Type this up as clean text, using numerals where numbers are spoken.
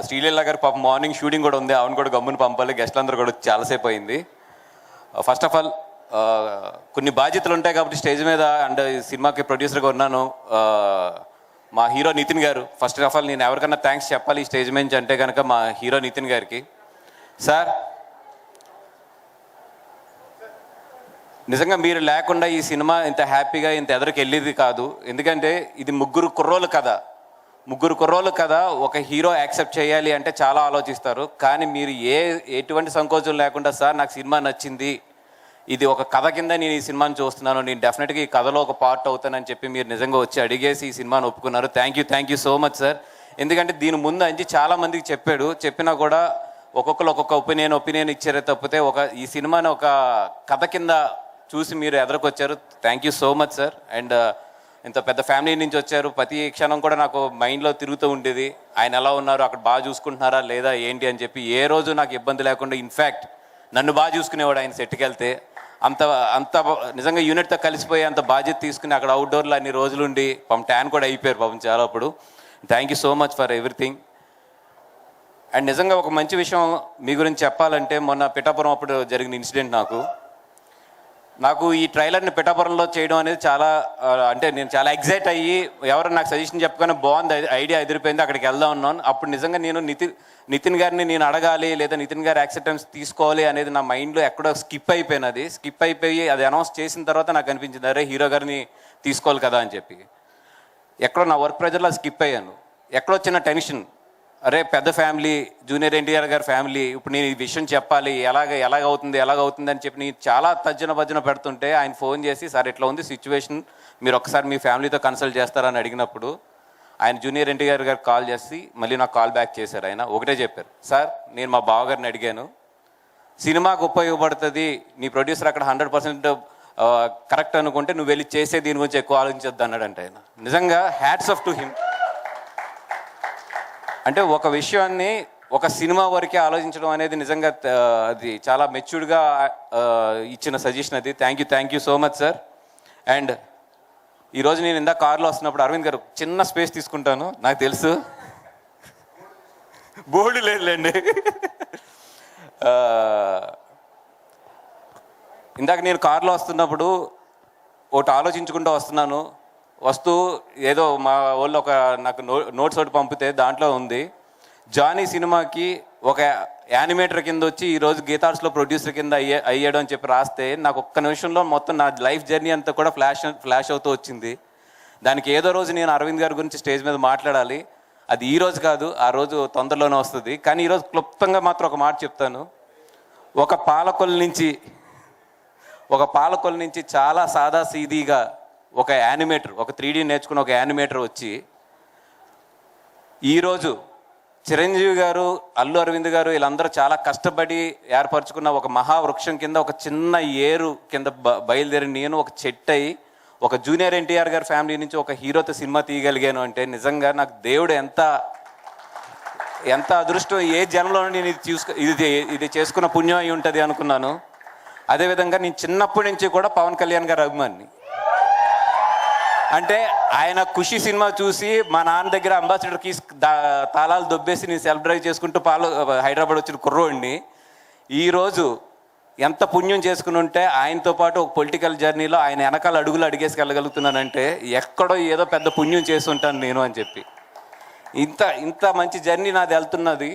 శ్రీలీల గారు పాప morning shooting కూడా ఉంది, ఆవిడ కూడా గమ్ముని పంపాలి, గెస్ట్లు అందరూ కూడా చాలాసేపు అయింది. ఫస్ట్ ఆఫ్ ఆల్ కొన్ని బాధ్యతలు ఉంటాయి కాబట్టి స్టేజ్ మీద అండ్ సినిమాకి ప్రొడ్యూసర్గా ఉన్నాను. మా హీరో నితిన్ గారు, ఫస్ట్ ఆఫ్ ఆల్ నేను ఎవరికన్నా థ్యాంక్స్ చెప్పాలి ఈ స్టేజ్ నుంచి అంటే కనుక మా హీరో నితిన్ గారికి. సార్ నిజంగా మీరు లేకుండా ఈ సినిమా ఇంత హ్యాపీగా ఇంత ఎదరికి వెళ్ళేది కాదు. ఎందుకంటే ఇది ముగ్గురు కుర్రోలు కథ, ఒక హీరో యాక్సెప్ట్ చేయాలి అంటే చాలా ఆలోచిస్తారు. కానీ మీరు ఎటువంటి సంకోచం లేకుండా సార్ నాకు సినిమా నచ్చింది, ఇది ఒక కథ కింద నేను ఈ సినిమాని చూస్తున్నాను, నేను డెఫినెట్గా ఈ కథలో ఒక పార్ట్ అవుతానని చెప్పి మీరు నిజంగా వచ్చి అడిగేసి ఈ సినిమాని ఒప్పుకున్నారు. Thank you so much sir. ఎందుకంటే దీని ముందు అంచి చాలామందికి చెప్పినా కూడా ఒక్కొక్కరు ఒక్కొక్క ఒపీనియన్ ఇచ్చారే తప్పితే ఈ సినిమాని ఒక కథ కింద చూసి మీరు ఎదురుకొచ్చారు. Thank you so much sir. And ఇంత పెద్ద ఫ్యామిలీ నుంచి వచ్చారు. ప్రతి క్షణం కూడా నాకు మైండ్లో తిరుగుతూ ఉండేది, ఆయన ఎలా ఉన్నారు, అక్కడ బాగా చూసుకుంటున్నారా లేదా ఏంటి అని చెప్పి. ఏ రోజు నాకు ఇబ్బంది లేకుండా ఇన్ఫ్యాక్ట్ నన్ను బాగా చూసుకునేవాడు ఆయన సెట్కి వెళ్తే. అంత నిజంగా యూనిట్తో కలిసిపోయి అంత బాధ్యత తీసుకుని అక్కడ అవుట్డోర్లో అన్ని రోజులుండి ట్యాన్ కూడా అయిపోయారు పాపం చాలా. అప్పుడు thank you so much for everything. And నిజంగా ఒక మంచి విషయం మీ గురించి చెప్పాలంటే, మొన్న పిఠాపురం అప్పుడు జరిగిన ఇన్సిడెంట్ నాకు ఈ ట్రైలర్ని పిఠాపురంలో చేయడం అనేది చాలా అంటే నేను చాలా ఎగ్జైట్ అయ్యి ఎవరు నాకు సజెషన్ చెప్పగానే బాగుంది, ఐడియా ఎదిరిపోయింది, అక్కడికి వెళ్దాం ఉన్నాను. అప్పుడు నిజంగా నేను నితిన్ గారిని నేను అడగాలి లేదా నితిన్ గారి యాక్సెప్టెన్స్ తీసుకోవాలి అనేది నా మైండ్లో ఎక్కడో స్కిప్ అయిపోయి అది అనౌన్స్ చేసిన తర్వాత నాకు అనిపించింది, అరే హీరో గారిని తీసుకోవాలి కదా అని చెప్పి. ఎక్కడో నా వర్క్ ప్రెజర్లో స్కిప్ అయ్యాను. ఎక్కడో చిన్న టెన్షన్, అరే పెద్ద ఫ్యామిలీ, జూనియర్ ఎన్టీఆర్ గారి ఫ్యామిలీ, ఇప్పుడు నేను ఈ విషయం చెప్పాలి, ఎలాగవుతుంది అని చెప్పి నేను చాలా భజ్జన పెడుతుంటే ఆయన ఫోన్ చేసి, సార్ ఇట్లా ఉంది సిచ్యువేషన్, మీరు ఒకసారి మీ ఫ్యామిలీతో కన్సల్ట్ చేస్తారని అడిగినప్పుడు ఆయన జూనియర్ ఎన్టీఆర్ గారికి కాల్ చేసి మళ్ళీ నాకు కాల్ బ్యాక్ చేశారు. ఆయన ఒకటే చెప్పారు, సార్ నేను మా బావగారిని అడిగాను, సినిమాకు ఉపయోగపడుతుంది, నీ ప్రొడ్యూసర్ అక్కడ 100% కరెక్ట్ అనుకుంటే నువ్వు వెళ్ళి చేసే దీని గురించి ఎక్కువ ఆలోచించొద్దు అన్నాడంటే ఆయన. నిజంగా హ్యాట్స్ ఆఫ్ టు హిమ్. అంటే ఒక విషయాన్ని ఒక సినిమా వరకే ఆలోచించడం అనేది నిజంగా అది చాలా మెచ్యూర్డ్గా ఇచ్చిన సజెషన్ అది. Thank you so much sir. And ఈరోజు నేను ఇందాక కార్లో వస్తున్నప్పుడు అరవింద్ గారు చిన్న స్పేస్ తీసుకుంటాను, నాకు తెలుసు బోర్డు లేదులేండి. ఇందాక నేను కార్లో వస్తున్నప్పుడు ఒకటి ఆలోచించుకుంటూ వస్తూ ఏదో మా వాళ్ళు నాకు నోట్స్ ఒకటి పంపితే దాంట్లో ఉంది, జానీ సినిమాకి ఒక యానిమేటర్ కింద వచ్చి ఈరోజు గీతార్ట్స్లో ప్రొడ్యూసర్ కింద అయ్యాడు అని చెప్పి రాస్తే నాకు ఒక్క నిమిషంలో మొత్తం నా లైఫ్ జర్నీ అంతా కూడా ఫ్లాష్ అవుతూ వచ్చింది. దానికి ఏదో రోజు నేను అరవింద్ గారి గురించి స్టేజ్ మీద మాట్లాడాలి, అది ఈ రోజు కాదు, ఆ రోజు తొందరలోనే వస్తుంది. కానీ ఈరోజు క్లుప్తంగా మాత్రం ఒక మాట చెప్తాను. ఒక పాలకొల నుంచి చాలా సాదా సీదీగా ఒక యానిమేటర్, ఒక 3D నేర్చుకున్న ఒక యానిమేటర్ వచ్చి ఈరోజు చిరంజీవి గారు, అల్లు అరవింద్ గారు వీళ్ళందరూ చాలా కష్టపడి ఏర్పరచుకున్న ఒక మహావృక్షం కింద ఒక చిన్న ఏరు కింద బయలుదేరి నేను ఒక చెట్టు అయి ఒక జూనియర్ ఎన్టీఆర్ గారి ఫ్యామిలీ నుంచి ఒక హీరోతో సినిమా తీయగలిగాను అంటే నిజంగా నాకు దేవుడు ఎంత అదృష్టం, ఏ జనంలో నేను ఇది చేసుకున్న పుణ్యం అయి ఉంటుంది అనుకున్నాను. అదేవిధంగా నేను చిన్నప్పటి నుంచి కూడా పవన్ కళ్యాణ్ గారి అభిమాని. అంటే ఆయన ఖుషి సినిమా చూసి మా నాన్న దగ్గర అంబాసిడర్కి తాళాలు దొబ్బేసి నేను సెల్ఫ్ డ్రైవ్ చేసుకుంటూ హైదరాబాద్ వచ్చిన కుర్రోడిని ఈరోజు ఎంత పుణ్యం చేసుకుని ఉంటే ఆయనతో పాటు ఒక పొలిటికల్ జర్నీలో ఆయన వెనకాల అడుగులు అడిగేసుకెళ్ళగలుగుతున్నానంటే ఎక్కడో ఏదో పెద్ద పుణ్యం చేసి ఉంటాను నేను అని చెప్పి. ఇంత మంచి జర్నీ నాది వెళ్తున్నది.